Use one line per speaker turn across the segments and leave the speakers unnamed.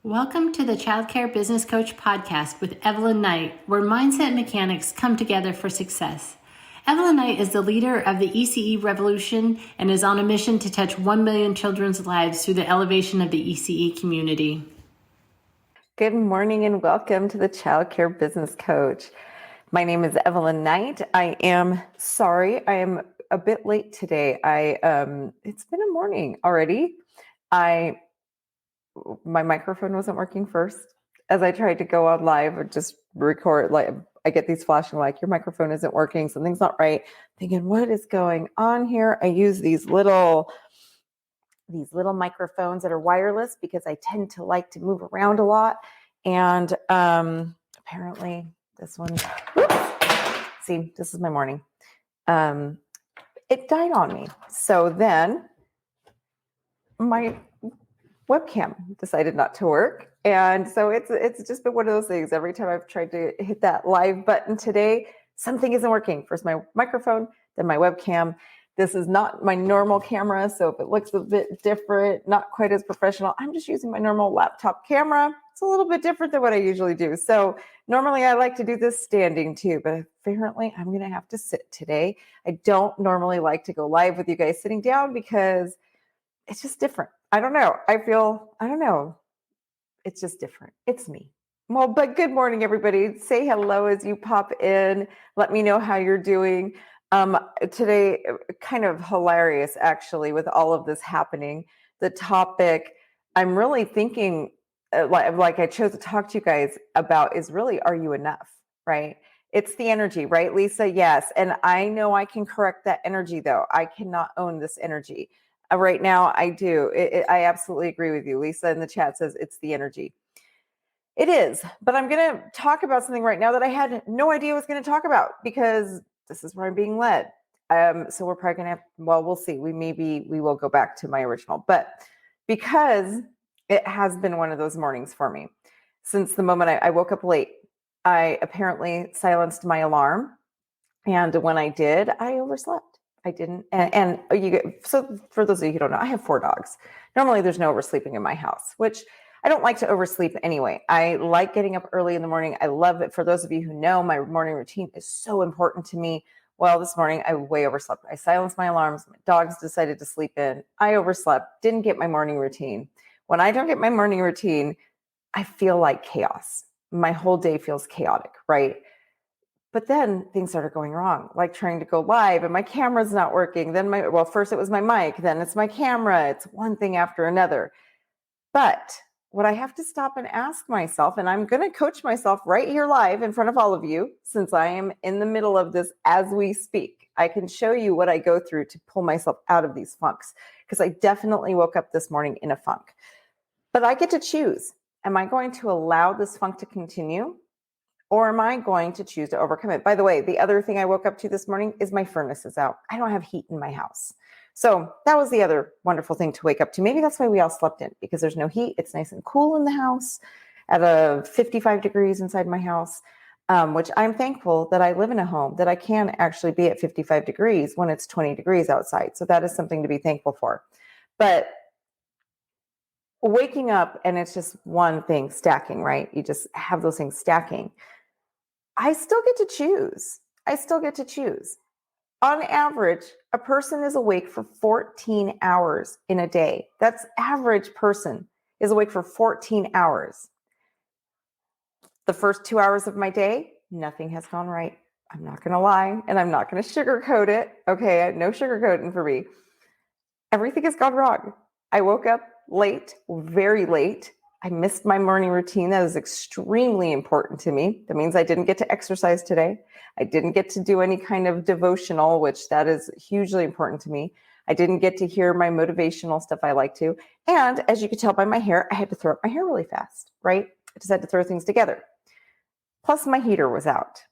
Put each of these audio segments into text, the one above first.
Welcome to the Childcare Business Coach podcast with Evelyn Knight, where mindset mechanics come together for success. Evelyn Knight is the leader of the ECE revolution and is on a mission to touch 1 million children's lives through the elevation of the ECE community.
Good morning and welcome to the Childcare Business Coach. My name is Evelyn Knight. I am a bit late today. It's been a morning already. My microphone wasn't working first. As I tried to go on live or just record, I get these flashing like your microphone isn't working, something's not right. Thinking, what is going on here? I use these little microphones that are wireless because I tend to like to move around a lot. And apparently this one, see, this is my morning. It died on me. So then my webcam decided not to work. And so it's just been one of those things. Every time I've tried to hit that live button today, something isn't working. First my microphone, then my webcam. This is not my normal camera, so if it looks a bit different, not quite as professional, I'm just using my normal laptop camera. It's a little bit different than what I usually do. So normally I like to do this standing too, but apparently I'm going to have to sit today. I don't normally like to go live with you guys sitting down because it's just different. I don't know. It's just different. It's me. Well, but good morning, everybody. Say hello as you pop in. Let me know how you're doing. Today, kind of hilarious, actually, with all of this happening. The topic I'm really thinking, like I chose to talk to you guys about is really, are you enough, right? It's the energy, right, Lisa? Yes. And I know I can correct that energy, though. I cannot own this energy. Right now, I do. I absolutely agree with you. Lisa in the chat says it's the energy. It is, but I'm going to talk about something right now that I had no idea I was going to talk about because this is where I'm being led. So we're probably going to we'll see. We will go back to my original, but because it has been one of those mornings for me since the moment I woke up late, I apparently silenced my alarm. And when I did, I overslept. I didn't. So for those of you who don't know, I have 4 dogs. Normally there's no oversleeping in my house, which I don't like to oversleep anyway. I like getting up early in the morning. I love it. For those of you who know, my morning routine is so important to me. Well, this morning I way overslept. I silenced my alarms. My dogs decided to sleep in. I overslept, didn't get my morning routine. When I don't get my morning routine, I feel like chaos. My whole day feels chaotic, right? But then things started going wrong, like trying to go live and my camera's not working. First it was my mic, then it's my camera. It's one thing after another. But what I have to stop and ask myself, and I'm going to coach myself right here live in front of all of you, since I am in the middle of this as we speak, I can show you what I go through to pull myself out of these funks, because I definitely woke up this morning in a funk. But I get to choose. Am I going to allow this funk to continue? Or am I going to choose to overcome it? By the way, the other thing I woke up to this morning is my furnace is out. I don't have heat in my house. So that was the other wonderful thing to wake up to. Maybe that's why we all slept in, because there's no heat. It's nice and cool in the house at 55 degrees inside my house, which I'm thankful that I live in a home that I can actually be at 55 degrees when it's 20 degrees outside. So that is something to be thankful for. But waking up and it's just one thing stacking, right? You just have those things stacking. I still get to choose. On average, a person is awake for 14 hours in a day. That's average person is awake for 14 hours. The first 2 hours of my day, nothing has gone right. I'm not going to lie, and I'm not going to sugarcoat it. Okay, no sugarcoating for me. Everything has gone wrong. I woke up late, very late. I missed my morning routine. That is extremely important to me. That means I didn't get to exercise today. I didn't get to do any kind of devotional, which that is hugely important to me. I didn't get to hear my motivational stuff I like to. And as you could tell by my hair, I had to throw up my hair really fast, right? I just had to throw things together. Plus my heater was out.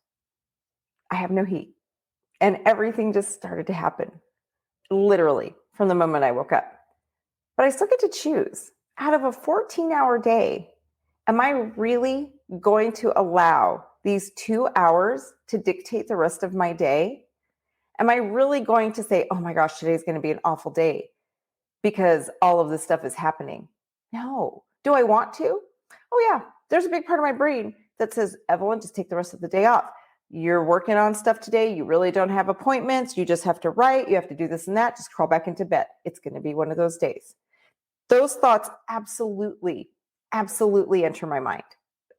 I have no heat. And everything just started to happen, literally, from the moment I woke up. But I still get to choose. Out of a 14-hour day, am I really going to allow these 2 hours to dictate the rest of my day? Am I really going to say, oh my gosh, today's going to be an awful day because all of this stuff is happening? No. Do I want to? Oh yeah, there's a big part of my brain that says, Evelyn, just take the rest of the day off. You're working on stuff today. You really don't have appointments. You just have to write. You have to do this and that. Just crawl back into bed. It's going to be one of those days. Those thoughts absolutely, absolutely enter my mind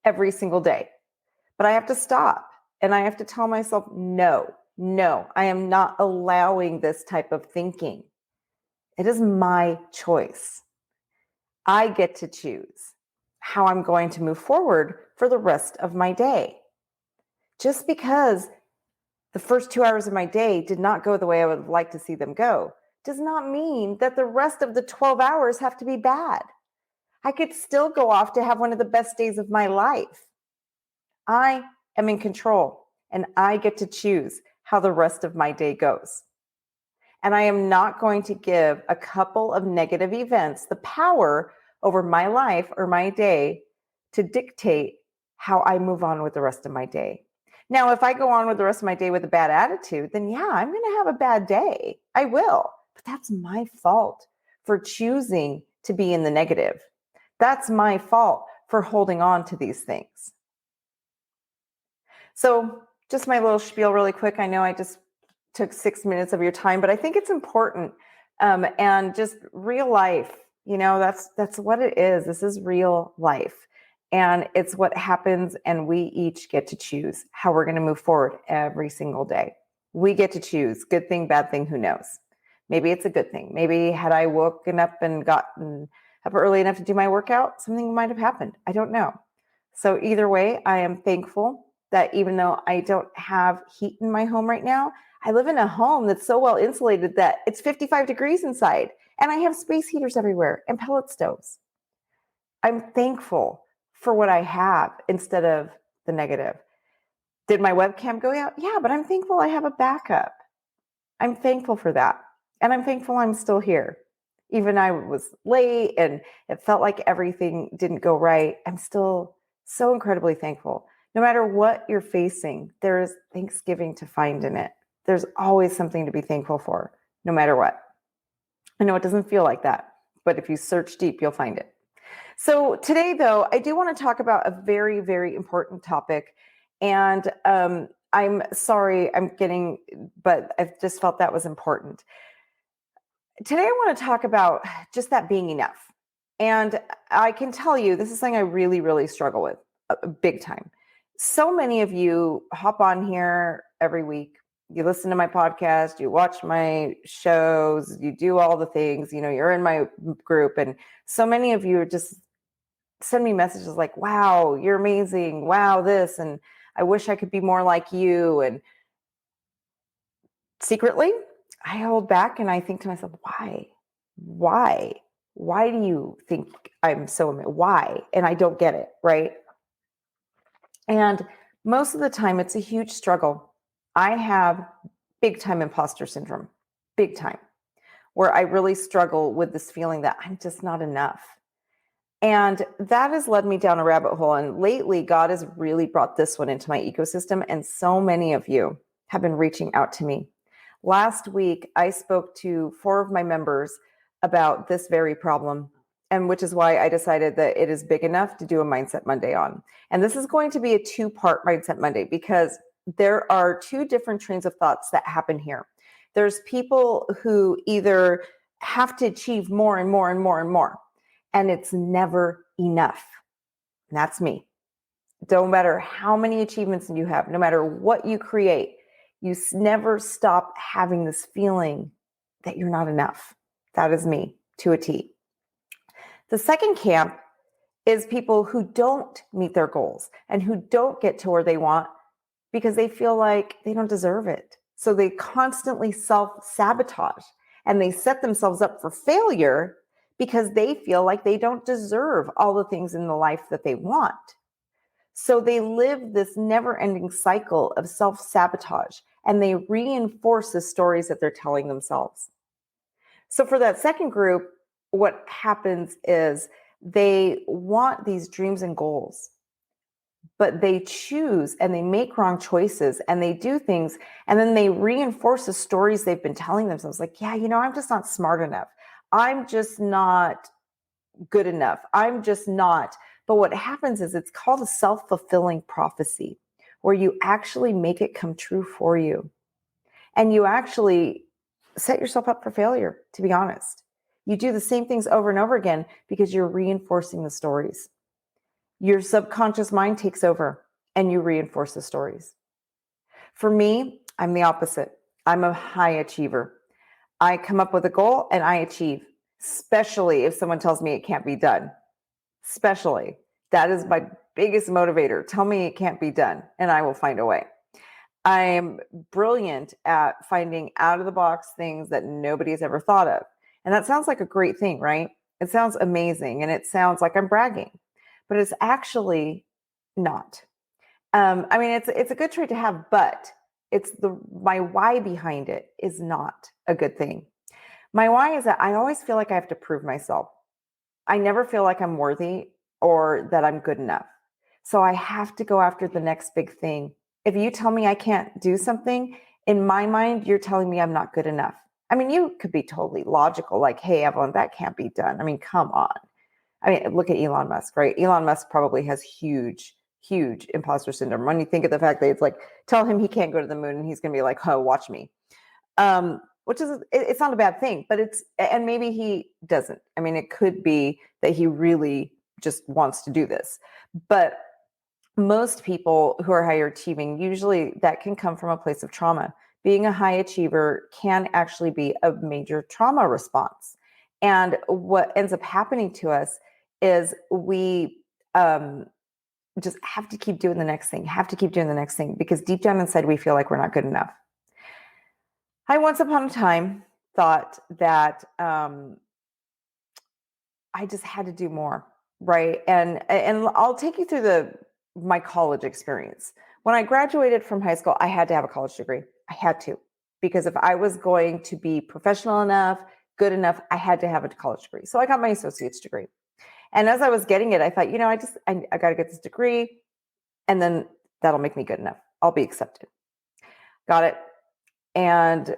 every single day. But I have to stop and I have to tell myself, no, I am not allowing this type of thinking. It is my choice. I get to choose how I'm going to move forward for the rest of my day. Just because the first 2 hours of my day did not go the way I would like to see them go does not mean that the rest of the 12 hours have to be bad. I could still go off to have one of the best days of my life. I am in control and I get to choose how the rest of my day goes. And I am not going to give a couple of negative events the power over my life or my day to dictate how I move on with the rest of my day. Now, if I go on with the rest of my day with a bad attitude, then yeah, I'm going to have a bad day. I will. But that's my fault for choosing to be in the negative. That's my fault for holding on to these things. So just my little spiel really quick. I know I just took 6 minutes of your time, but I think it's important. And just real life, that's what it is. This is real life. And it's what happens, and we each get to choose how we're going to move forward every single day. We get to choose. Good thing, bad thing, who knows? Maybe it's a good thing. Maybe had I woken up and gotten up early enough to do my workout, something might have happened. I don't know. So either way, I am thankful that even though I don't have heat in my home right now, I live in a home that's so well insulated that it's 55 degrees inside, and I have space heaters everywhere and pellet stoves. I'm thankful for what I have instead of the negative. Did my webcam go out? Yeah, but I'm thankful I have a backup. I'm thankful for that. And I'm thankful I'm still here. Even I was late and it felt like everything didn't go right. I'm still so incredibly thankful. No matter what you're facing, there is Thanksgiving to find in it. There's always something to be thankful for, no matter what. I know it doesn't feel like that, but if you search deep, you'll find it. So today, though, I do want to talk about a very, very important topic. And I'm sorry, but I just felt that was important. Today, I want to talk about just that being enough. And I can tell you, this is something I really, really struggle with big time. So many of you hop on here every week. You listen to my podcast, you watch my shows, you do all the things, you're in my group. And so many of you just send me messages like, wow, you're amazing. Wow, this. And I wish I could be more like you. And secretly, I hold back and I think to myself, why? Why do you think I'm so amazing? Why? And I don't get it, right? And most of the time, it's a huge struggle. I have big time imposter syndrome, big time, where I really struggle with this feeling that I'm just not enough. And that has led me down a rabbit hole. And lately, God has really brought this one into my ecosystem. And so many of you have been reaching out to me. Last week, I spoke to 4 of my members about this very problem, and which is why I decided that it is big enough to do a Mindset Monday on. And this is going to be a 2-part Mindset Monday because there are 2 different trains of thoughts that happen here. There's people who either have to achieve more and more and more and more, and it's never enough. And that's me. No matter how many achievements you have, no matter what you create, you never stop having this feeling that you're not enough. That is me to a T. The second camp is people who don't meet their goals and who don't get to where they want because they feel like they don't deserve it. So they constantly self-sabotage and they set themselves up for failure because they feel like they don't deserve all the things in the life that they want. So they live this never-ending cycle of self-sabotage and they reinforce the stories that they're telling themselves. So for that second group, what happens is they want these dreams and goals, but they choose and they make wrong choices and they do things and then they reinforce the stories they've been telling themselves like, yeah, I'm just not smart enough. I'm just not good enough. I'm just not But what happens is it's called a self-fulfilling prophecy, where you actually make it come true for you. And you actually set yourself up for failure, to be honest. You do the same things over and over again because you're reinforcing the stories. Your subconscious mind takes over and you reinforce the stories. For me, I'm the opposite. I'm a high achiever. I come up with a goal and I achieve, especially if someone tells me it can't be done. Especially. That is my biggest motivator. Tell me it can't be done and I will find a way. I am brilliant at finding out of the box things that nobody has ever thought of. And that sounds like a great thing, right? It sounds amazing and it sounds like I'm bragging, but it's actually not. I mean, it's a good trait to have, but my why behind it is not a good thing. My why is that I always feel like I have to prove myself. I never feel like I'm worthy or that I'm good enough. So I have to go after the next big thing. If you tell me I can't do something, in my mind, you're telling me I'm not good enough. I mean, you could be totally logical, like, hey, Evelyn, that can't be done. I mean, come on. I mean, look at Elon Musk, right? Elon Musk probably has huge imposter syndrome. When you think of the fact that it's like, tell him he can't go to the moon and he's going to be like, oh, watch me. Which is, it's not a bad thing, but and maybe he doesn't. I mean, it could be that he really just wants to do this. But most people who are higher achieving, usually that can come from a place of trauma. Being a high achiever can actually be a major trauma response. And what ends up happening to us is we just have to keep doing the next thing, because deep down inside, we feel like we're not good enough. I once upon a time thought that I just had to do more, right? And I'll take you through my college experience. When I graduated from high school, I had to have a college degree. I had to, because if I was going to be professional enough, good enough, I had to have a college degree. So I got my associate's degree. And as I was getting it, I thought, I got to get this degree, and then that'll make me good enough. I'll be accepted. Got it. And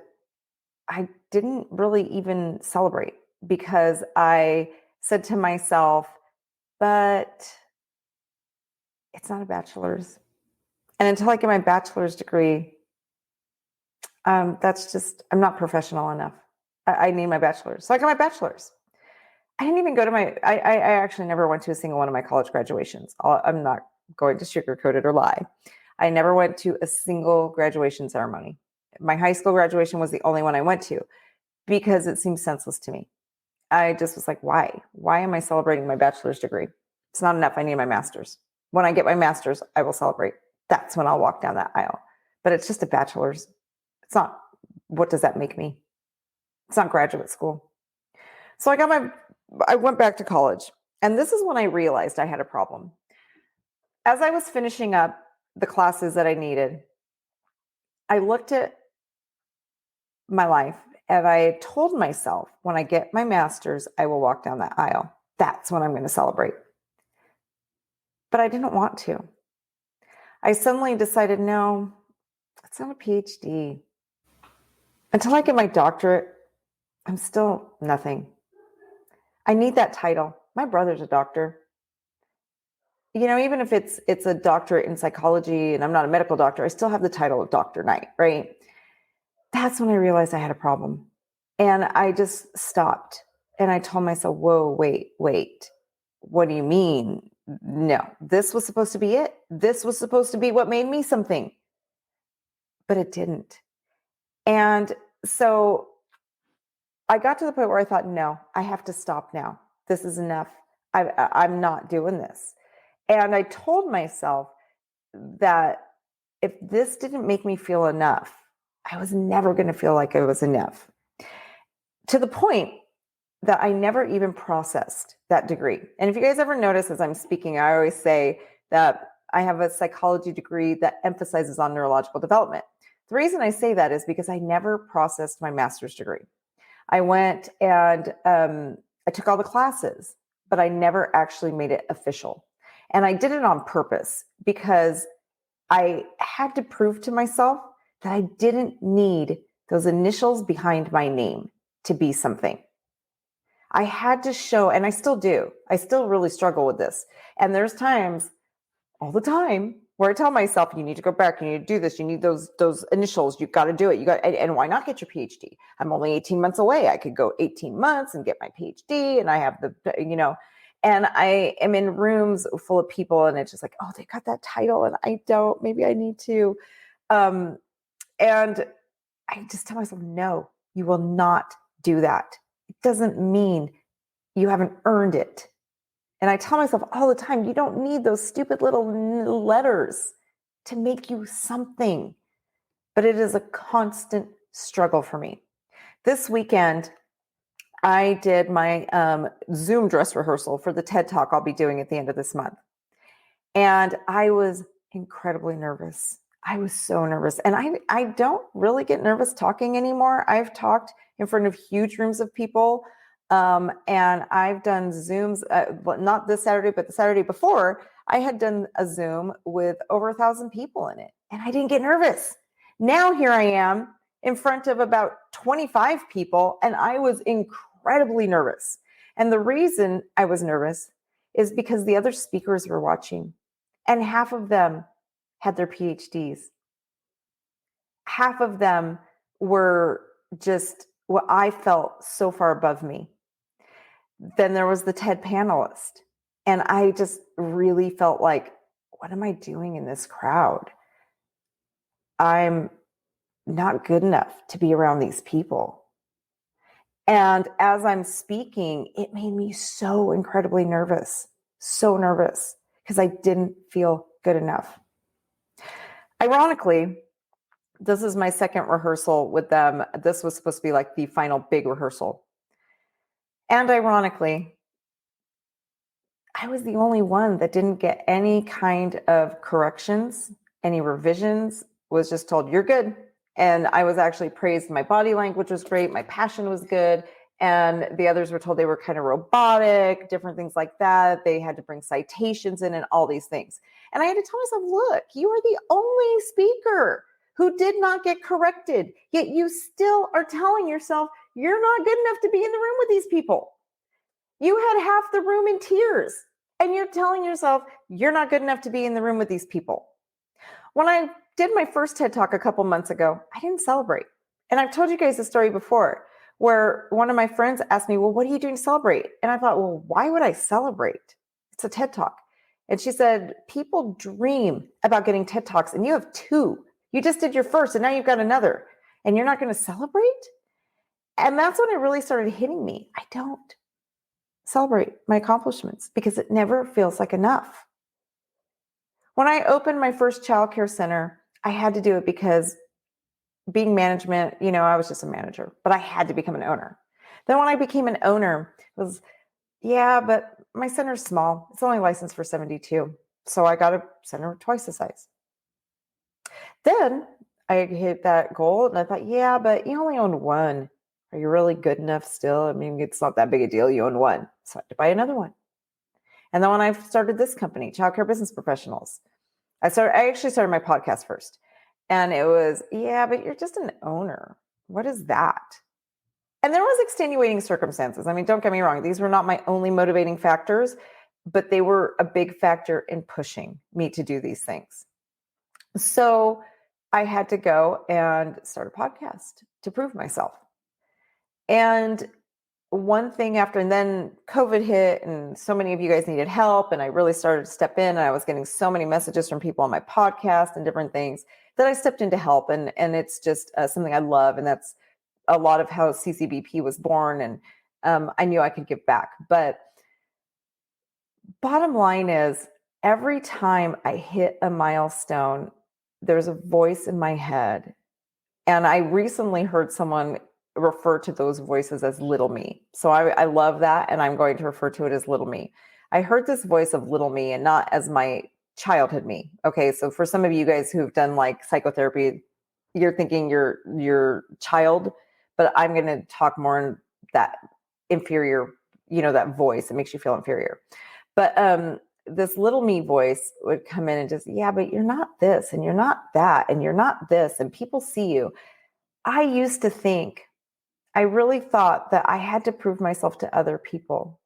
I didn't really even celebrate, because I said to myself, but it's not a bachelor's. And until I get my bachelor's degree, I'm not professional enough. I need my bachelor's. So I got my bachelor's. I didn't even go to I actually never went to a single one of my college graduations. I'm not going to sugarcoat it or lie. I never went to a single graduation ceremony. My high school graduation was the only one I went to, because it seemed senseless to me. I just was like, why? Why am I celebrating my bachelor's degree? It's not enough. I need my master's. When I get my master's, I will celebrate. That's when I'll walk down that aisle. But it's just a bachelor's. It's not, what does that make me? It's not graduate school. So I went back to college. And this is when I realized I had a problem. As I was finishing up the classes that I needed, I looked at my life and I told myself, when I get my master's, I will walk down that aisle. That's when I'm going to celebrate. But I didn't want to. I suddenly decided, no, it's not a PhD. Until I get my doctorate, I'm still nothing. I need that title. My brother's a doctor. Even if it's a doctorate in psychology and I'm not a medical doctor, I still have the title of Dr. Knight, right? That's when I realized I had a problem. And I just stopped and I told myself, whoa, wait. What do you mean? No, this was supposed to be it. This was supposed to be what made me something. But it didn't. And so I got to the point where I thought, no, I have to stop now. This is enough. I'm not doing this. And I told myself that if this didn't make me feel enough, I was never going to feel like it was enough. To the point that I never even processed that degree. And if you guys ever notice as I'm speaking, I always say that I have a psychology degree that emphasizes on neurological development. The reason I say that is because I never processed my master's degree. I went and I took all the classes, but I never actually made it official. And I did it on purpose because I had to prove to myself that I didn't need those initials behind my name to be something. I had to show, and I still do. I still really struggle with this. And there's times all the time where I tell myself, you need to go back, you need to do this, you need those initials, you've got to do it. And why not get your PhD? I'm only 18 months away. I could go 18 months and get my PhD, and I have and I am in rooms full of people, and it's just like, oh, they got that title and I don't, maybe I need to. And I just tell myself, no, you will not do that. It doesn't mean you haven't earned it. And I tell myself all the time, you don't need those stupid little letters to make you something. But it is a constant struggle for me. This weekend, I did my Zoom dress rehearsal for the TED Talk I'll be doing at the end of this month. And I was incredibly nervous. I was so nervous. And I don't really get nervous talking anymore. I've talked in front of huge rooms of people. And I've done Zooms, not this Saturday, but the Saturday before, I had done a Zoom with over 1,000 people in it. And I didn't get nervous. Now here I am in front of about 25 people, and I was incredibly nervous. And the reason I was nervous is because the other speakers were watching, and half of them had their PhDs. Half of them were just what I felt so far above me. Then there was the TED panelist. And I just really felt like, what am I doing in this crowd? I'm not good enough to be around these people. And as I'm speaking, it made me so incredibly nervous, because I didn't feel good enough. Ironically, this is my second rehearsal with them. This was supposed to be like the final big rehearsal. And ironically, I was the only one that didn't get any kind of corrections, any revisions, was just told, you're good. And I was actually praised. My body language was great. My passion was good. And the others were told they were kind of robotic, different things like that. They had to bring citations in and all these things. And I had to tell myself, look, you are the only speaker who did not get corrected, yet you still are telling yourself you're not good enough to be in the room with these people. You had half the room in tears, and you're telling yourself you're not good enough to be in the room with these people. When I did my first TED Talk a couple months ago, I didn't celebrate. And I've told you guys the story before, where one of my friends asked me, well, what are you doing to celebrate? And I thought, well, why would I celebrate? It's a TED Talk. And she said, people dream about getting TED Talks, and you have 2. You just did your first, and now you've got another, and you're not going to celebrate? And that's when it really started hitting me. I don't celebrate my accomplishments because it never feels like enough. When I opened my first childcare center, I had to do it because being management, I was just a manager, but I had to become an owner. Then when I became an owner, it was, yeah, but my center's small. It's only licensed for 72. So I got a center twice the size. Then I hit that goal and I thought, yeah, but you only own 1. Are you really good enough still? I mean, it's not that big a deal. You own 1. So I had to buy another one. And then when I started this company, Childcare Business Professionals, I actually started my podcast first. And it was, yeah, but you're just an owner. What is that? And there was extenuating circumstances. I mean, don't get me wrong. These were not my only motivating factors, but they were a big factor in pushing me to do these things. So I had to go and start a podcast to prove myself. And one thing after, and then COVID hit and so many of you guys needed help. And I really started to step in, and I was getting so many messages from people on my podcast and different things that I stepped in to help. And it's just something I love. And that's a lot of how CCBP was born. And I knew I could give back. But bottom line is, every time I hit a milestone, there's a voice in my head. And I recently heard someone refer to those voices as little me. So I love that. And I'm going to refer to it as little me. I heard this voice of little me and not as my childhood me. Okay. So for some of you guys who've done like psychotherapy, you're thinking your child, but I'm going to talk more in that inferior, that voice that makes you feel inferior. But this little me voice would come in and just, yeah, but you're not this, and you're not that, and you're not this, and people see you. I used to think I really thought that I had to prove myself to other people.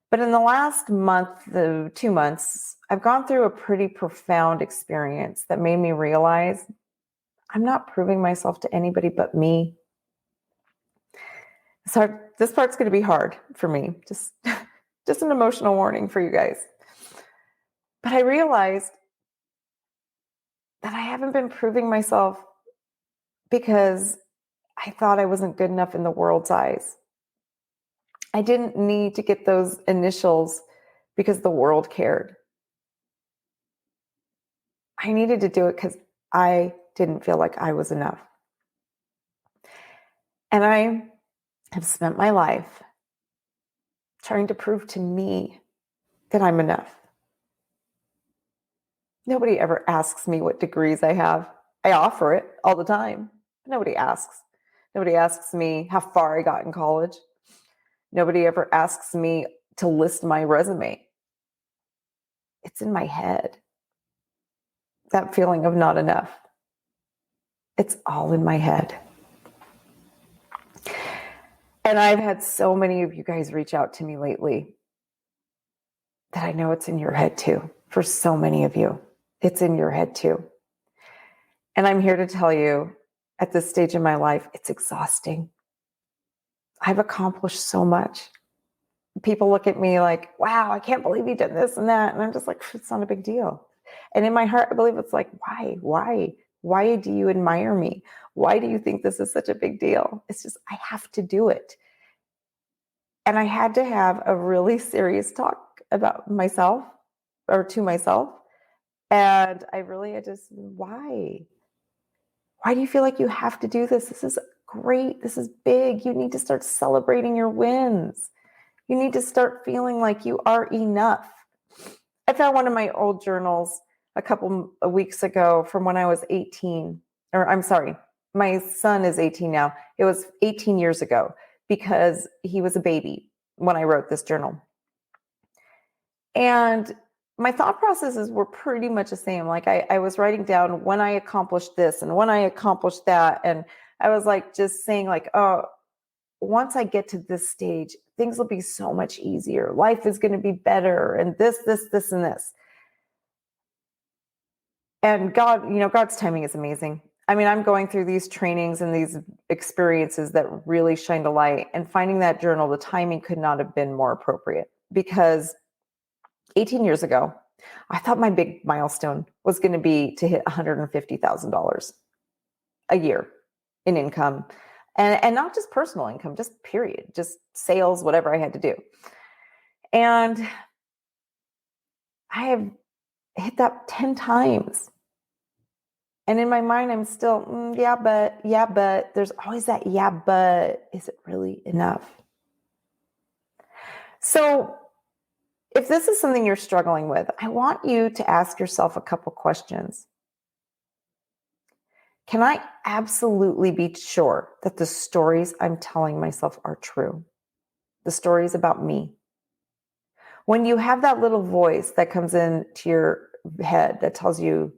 But in the last month, the 2 months, I've gone through a pretty profound experience that made me realize I'm not proving myself to anybody but me. So this part's going to be hard for me. Just an emotional warning for you guys. But I realized that I haven't been proving myself because I thought I wasn't good enough in the world's eyes. I didn't need to get those initials because the world cared. I needed to do it because I didn't feel like I was enough. And I have spent my life trying to prove to me that I'm enough. Nobody ever asks me what degrees I have. I offer it all the time. But nobody asks. Nobody asks me how far I got in college. Nobody ever asks me to list my resume. It's in my head. That feeling of not enough. It's all in my head. And I've had so many of you guys reach out to me lately that I know it's in your head too. For so many of you, it's in your head too. And I'm here to tell you, at this stage in my life, it's exhausting. I've accomplished so much. People look at me like, wow, I can't believe you did this and that. And I'm just like, it's not a big deal. And in my heart, I believe it's like, why do you admire me? Why do you think this is such a big deal? It's just, I have to do it. And I had to have a really serious talk about myself or to myself. And I really had to, why? Why do you feel like you have to do this? This is great. This is big. You need to start celebrating your wins. You need to start feeling like you are enough. I found one of my old journals a couple of weeks ago from when I was 18, or I'm sorry, my son is 18 now. It was 18 years ago because he was a baby when I wrote this journal. And my thought processes were pretty much the same. Like I was writing down when I accomplished this and when I accomplished that. And I was like, just saying like, oh, once I get to this stage, things will be so much easier. Life is going to be better. And this, and this. And God, God's timing is amazing. I mean, I'm going through these trainings and these experiences that really shined a light, and finding that journal, the timing could not have been more appropriate, because 18 years ago, I thought my big milestone was going to be to hit $150,000 a year in income, and not just personal income, just period, just sales, whatever I had to do. And I have hit that 10 times. And in my mind, I'm still, yeah, but there's always that, yeah, but is it really enough? So if this is something you're struggling with, I want you to ask yourself a couple questions. Can I absolutely be sure that the stories I'm telling myself are true? The stories about me. When you have that little voice that comes into your head that tells you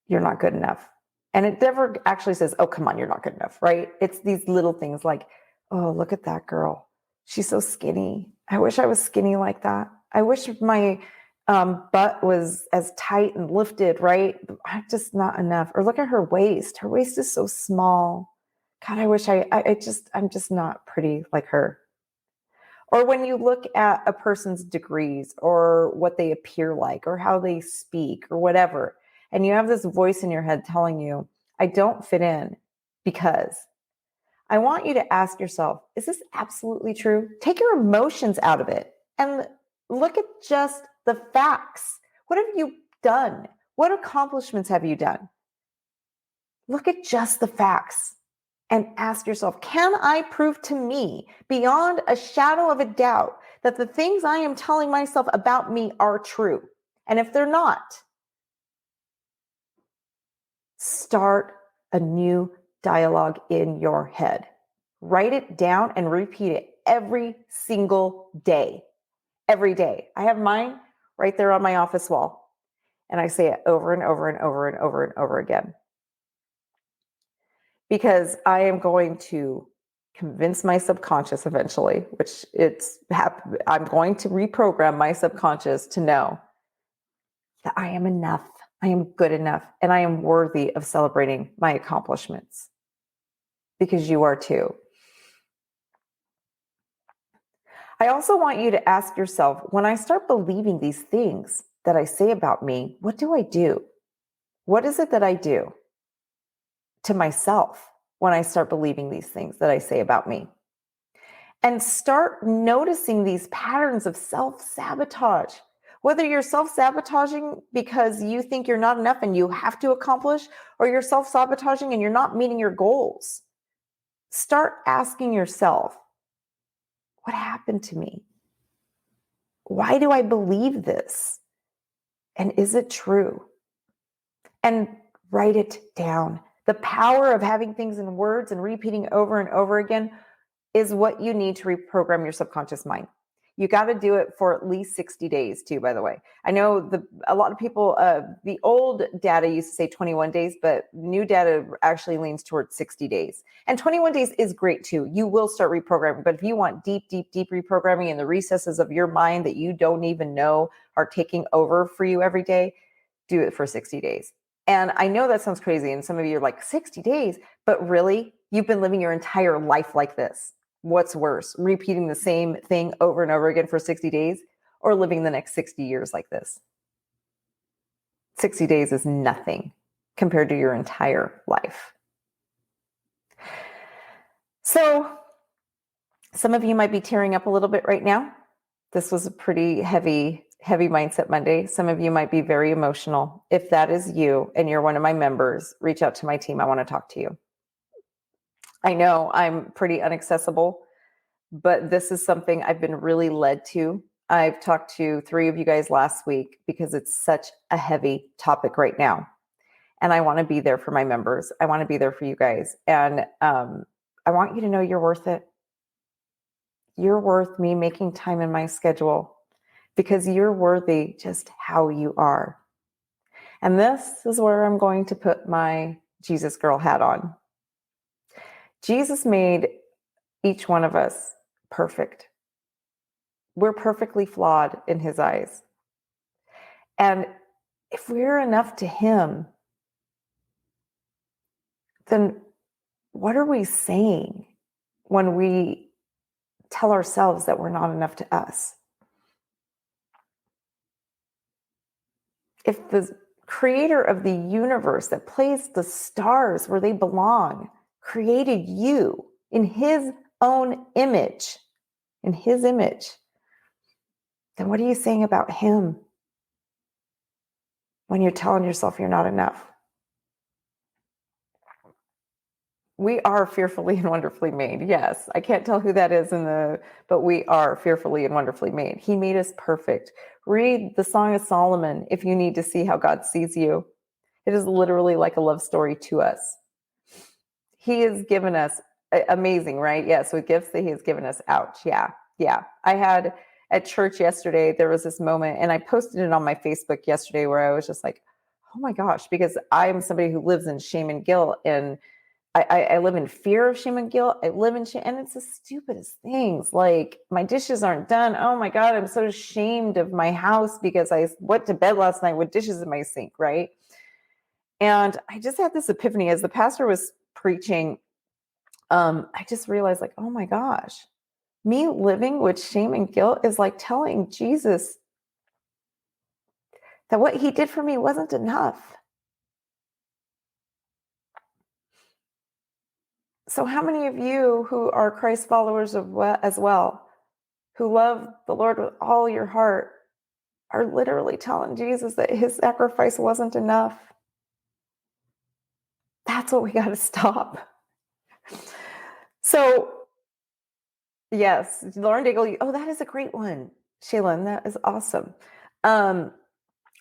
you're not good enough, and it never actually says, oh, come on, you're not good enough, right? It's these little things like, oh, look at that girl. She's so skinny. I wish I was skinny like that. I wish my butt was as tight and lifted, right? I'm just not enough. Or look at her waist. Her waist is so small. God, I wish I'm just not pretty like her. Or when you look at a person's degrees or what they appear like or how they speak or whatever, and you have this voice in your head telling you, I don't fit in because. I want you to ask yourself, is this absolutely true? Take your emotions out of it and look at just the facts. What have you done? What accomplishments have you done? Look at just the facts and ask yourself, can I prove to me beyond a shadow of a doubt that the things I am telling myself about me are true? And if they're not, start a new dialogue in your head. Write it down and repeat it every single day. Every day. I have mine right there on my office wall. And I say it over and over and over and over and over again. Because I am going to convince my subconscious eventually, which I'm going to reprogram my subconscious to know that I am enough, I am good enough, and I am worthy of celebrating my accomplishments, because you are too. I also want you to ask yourself, when I start believing these things that I say about me, what do I do? What is it that I do to myself when I start believing these things that I say about me? And start noticing these patterns of self-sabotage. Whether you're self-sabotaging because you think you're not enough and you have to accomplish, or you're self-sabotaging and you're not meeting your goals. Start asking yourself, what happened to me? Why do I believe this? And is it true? And write it down. The power of having things in words and repeating over and over again is what you need to reprogram your subconscious mind. You got to do it for at least 60 days too, by the way. I know a lot of people, the old data used to say 21 days, but new data actually leans towards 60 days. And 21 days is great too. You will start reprogramming. But if you want deep, deep, deep reprogramming in the recesses of your mind that you don't even know are taking over for you every day, do it for 60 days. And I know that sounds crazy. And some of you are like, 60 days? But really, you've been living your entire life like this. What's worse, repeating the same thing over and over again for 60 days, or living the next 60 years like this? 60 days is nothing compared to your entire life. So some of you might be tearing up a little bit right now. This was a pretty heavy Mindset Monday. Some of you might be very emotional. If that is you and you're one of my members, reach out to my team. I want to talk to you. I know I'm pretty inaccessible, but this is something I've been really led to. I've talked to 3 of you guys last week because it's such a heavy topic right now. And I want to be there for my members. I want to be there for you guys. And I want you to know you're worth it. You're worth me making time in my schedule, because you're worthy just how you are. And this is where I'm going to put my Jesus girl hat on. Jesus made each one of us perfect. We're perfectly flawed in his eyes. And if we're enough to him, then what are we saying when we tell ourselves that we're not enough to us? If the creator of the universe that placed the stars where they belong created you in his own image, then what are you saying about him when you're telling yourself you're not enough? We are fearfully and wonderfully made. Yes, I can't tell who that is but we are fearfully and wonderfully made. He made us perfect. Read the Song of Solomon if you need to see how God sees you. It is literally like a love story to us. He has given us amazing, right? Yeah. So gifts that he has given us. Ouch. Yeah. Yeah. I had at church yesterday, there was this moment, and I posted it on my Facebook yesterday where I was just like, oh my gosh, because I'm somebody who lives in shame and guilt, and I live in fear of shame and guilt. I live in shame, and it's the stupidest things. Like, my dishes aren't done. Oh my God, I'm so ashamed of my house because I went to bed last night with dishes in my sink, right? And I just had this epiphany as the pastor was preaching. I just realized, like, oh my gosh, me living with shame and guilt is like telling Jesus that what he did for me wasn't enough. So how many of you who are Christ followers as well, who love the Lord with all your heart, are literally telling Jesus that his sacrifice wasn't enough? That's what we got to stop. So, yes, Lauren Daigle. Oh, that is a great one, Shaylin. That is awesome.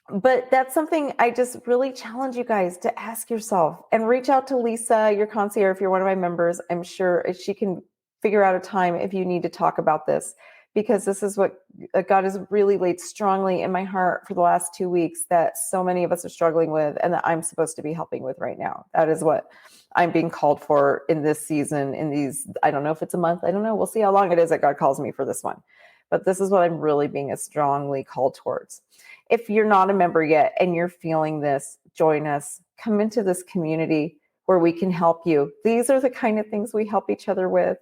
But that's something I just really challenge you guys to ask yourself, and reach out to Lisa, your concierge, if you're one of my members. I'm sure she can figure out a time if you need to talk about this, because this is what God has really laid strongly in my heart for the last 2 weeks that so many of us are struggling with and that I'm supposed to be helping with right now. That is what I'm being called for in this season, in these, I don't know if it's a month. I don't know. We'll see how long it is that God calls me for this one. But this is what I'm really being strongly called towards. If you're not a member yet and you're feeling this, join us. Come into this community where we can help you. These are the kind of things we help each other with.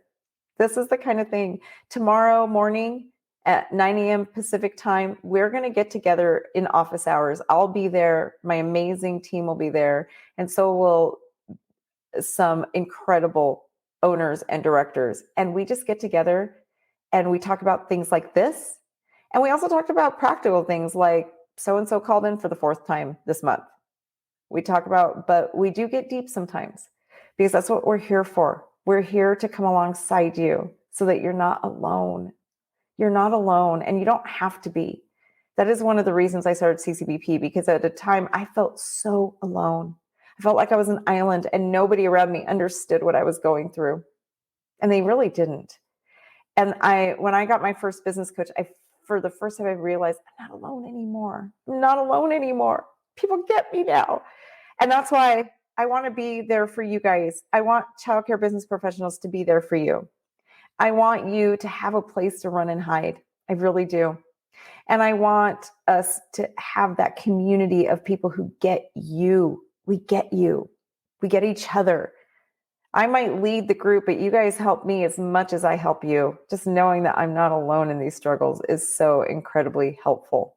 This is the kind of thing. Tomorrow morning at 9 a.m. Pacific time, we're going to get together in office hours. I'll be there. My amazing team will be there. And so will some incredible owners and directors. And we just get together and we talk about things like this. And we also talked about practical things like so-and-so called in for the 4th time this month. We talk about, but we do get deep sometimes because that's what we're here for. We're here to come alongside you so that you're not alone. You're not alone and you don't have to be. That is one of the reasons I started CCBP, because at a time I felt so alone. I felt like I was an island and nobody around me understood what I was going through. And they really didn't. And when I got my first business coach, for the first time I realized I'm not alone anymore. I'm not alone anymore. People get me now. And that's why I want to be there for you guys. I want childcare business professionals to be there for you. I want you to have a place to run and hide. I really do. And I want us to have that community of people who get you. We get you. We get each other. I might lead the group, but you guys help me as much as I help you. Just knowing that I'm not alone in these struggles is so incredibly helpful.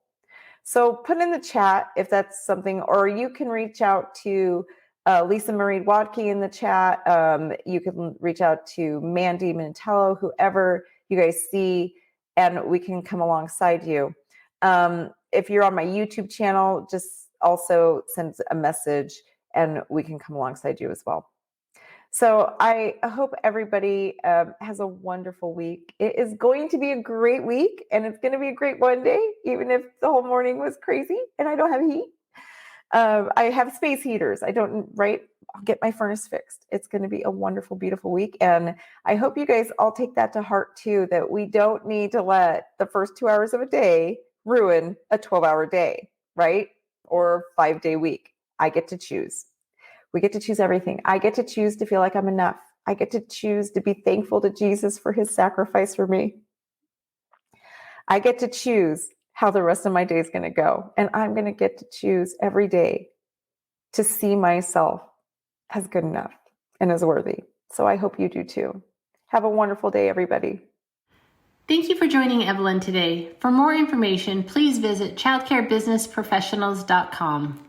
So put in the chat if that's something, or you can reach out to Lisa Marie Wadke in the chat. You can reach out to Mandy Mantello, whoever you guys see, and we can come alongside you. If you're on my YouTube channel, just also send a message and we can come alongside you as well. So I hope everybody has a wonderful week. It is going to be a great week, and it's going to be a great one day, even if the whole morning was crazy and I don't have heat. I have space heaters. I'll get my furnace fixed. It's going to be a wonderful, beautiful week. And I hope you guys all take that to heart too, that we don't need to let the first 2 hours of a day ruin a 12-hour day, right? Or 5-day week. I get to choose. We get to choose everything. I get to choose to feel like I'm enough. I get to choose to be thankful to Jesus for his sacrifice for me. I get to choose how the rest of my day is going to go. And I'm going to get to choose every day to see myself as good enough and as worthy. So I hope you do too. Have a wonderful day, everybody.
Thank you for joining Evelyn today. For more information, please visit childcarebusinessprofessionals.com.